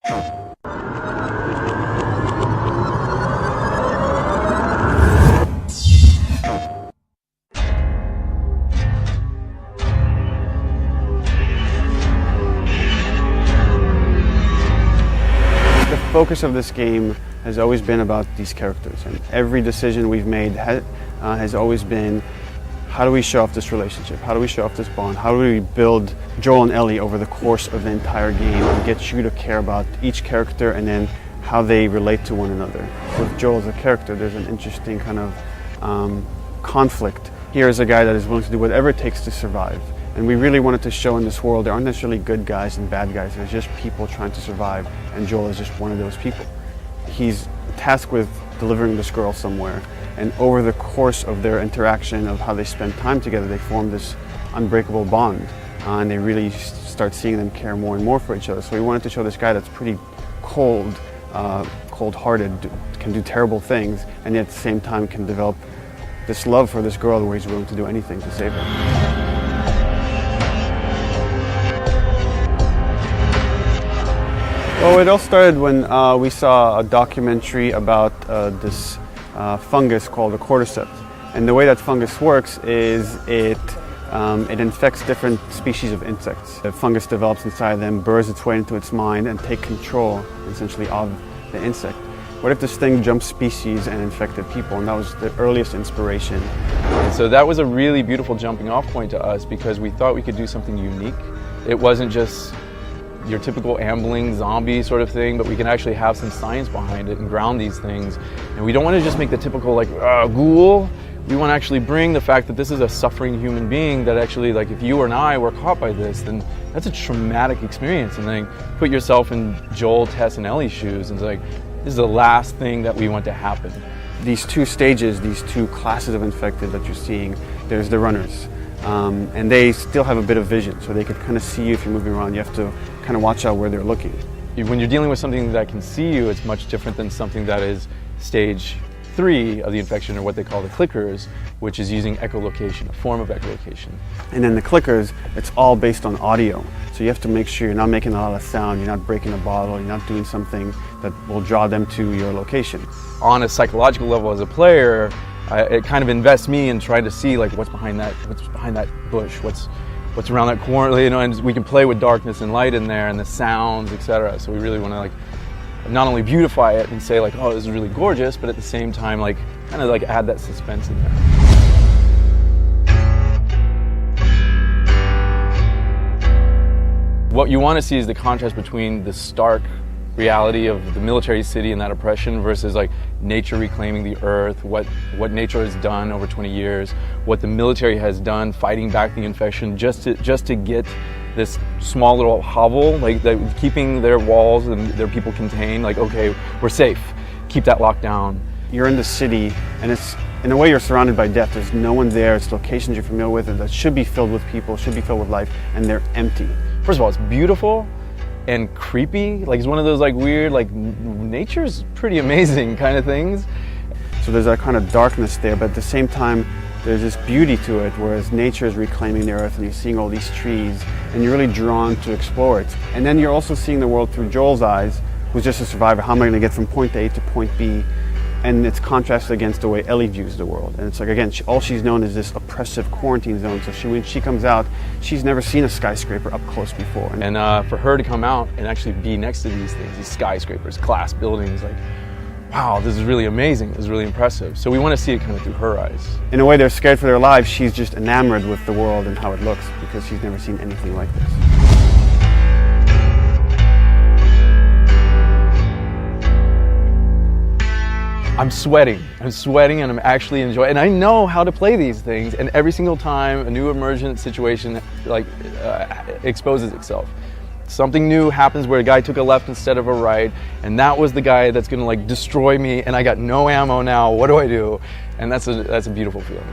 The focus of this game has always been about these characters, and every decision we've made has always been, how do we show off this relationship? How do we show off this bond? How do we build Joel and Ellie over the course of the entire game and get you to care about each character and then how they relate to one another? With Joel as a character, there's an interesting kind of conflict. Here is a guy that is willing to do whatever it takes to survive. And we really wanted to show in this world there aren't necessarily good guys and bad guys. There's just people trying to survive, and Joel is just one of those people. He's tasked with delivering this girl somewhere, and over the course of their interaction, of how they spend time together, they form this unbreakable bond, and they really start seeing them care more and more for each other. So we wanted to show this guy that's pretty cold, cold-hearted, can do terrible things, and yet at the same time can develop this love for this girl where he's willing to do anything to save her. Well, it all started when we saw a documentary about this fungus called the cordyceps. And the way that fungus works is it infects different species of insects. The fungus develops inside them, burrows its way into its mind, and take control, essentially, of the insect. What if this thing jumped species and infected people? And that was the earliest inspiration. And so that was a really beautiful jumping off point to us, because we thought we could do something unique. It wasn't just your typical ambling zombie sort of thing, but we can actually have some science behind it and ground these things. And we don't want to just make the typical ghoul. We want to actually bring the fact that this is a suffering human being that actually, like, if you and I were caught by this, then that's a traumatic experience. And then put yourself in Joel, Tess, and Ellie's shoes, and it's like, this is the last thing that we want to happen. These two stages, these two classes of infected that you're seeing, there's the runners. And they still have a bit of vision, so they can kind of see you if you're moving around. You have to kind of watch out where they're looking. When you're dealing with something that can see you, it's much different than something that is stage 3 of the infection, or what they call the clickers, which is using echolocation, a form of echolocation. And then the clickers, it's all based on audio. So you have to make sure you're not making a lot of sound, you're not breaking a bottle, you're not doing something that will draw them to your location. On a psychological level as a player, it kind of invests me in trying to see, like, what's behind that bush, what's around that corner, you know, and we can play with darkness and light in there and the sounds, etc. So we really want to, like, not only beautify it and say, like, oh, this is really gorgeous, but at the same time, like, kind of like add that suspense in there. What you want to see is the contrast between the stark reality of the military city and that oppression versus, like, nature reclaiming the earth, what nature has done over 20 years, what the military has done fighting back the infection just to get this small little hovel, like, keeping their walls and their people contained, like, okay, we're safe, keep that locked down. You're in the city, and it's, in a way, you're surrounded by death. There's no one there. It's locations you're familiar with, and that should be filled with people, should be filled with life, and they're empty. First of all, it's beautiful and creepy. Like, it's one of those, like, weird, like, nature's pretty amazing kind of things. So there's that kind of darkness there, but at the same time, there's this beauty to it, whereas nature is reclaiming the earth and you're seeing all these trees and you're really drawn to explore it. And then you're also seeing the world through Joel's eyes, who's just a survivor. How am I going to get from point A to point B? And it's contrasted against the way Ellie views the world. And it's like, again, all she's known is this oppressive quarantine zone. So when she comes out, she's never seen a skyscraper up close before. And for her to come out and actually be next to these things, these skyscrapers, glass buildings, like, wow, this is really amazing, this is really impressive. So we want to see it kind of through her eyes. In a way, they're scared for their lives. She's just enamored with the world and how it looks because she's never seen anything like this. I'm sweating and I'm actually enjoying, and I know how to play these things, and every single time a new emergent situation exposes itself. Something new happens where a guy took a left instead of a right, and that was the guy that's gonna, like, destroy me, and I got no ammo now, what do I do? And that's a beautiful feeling.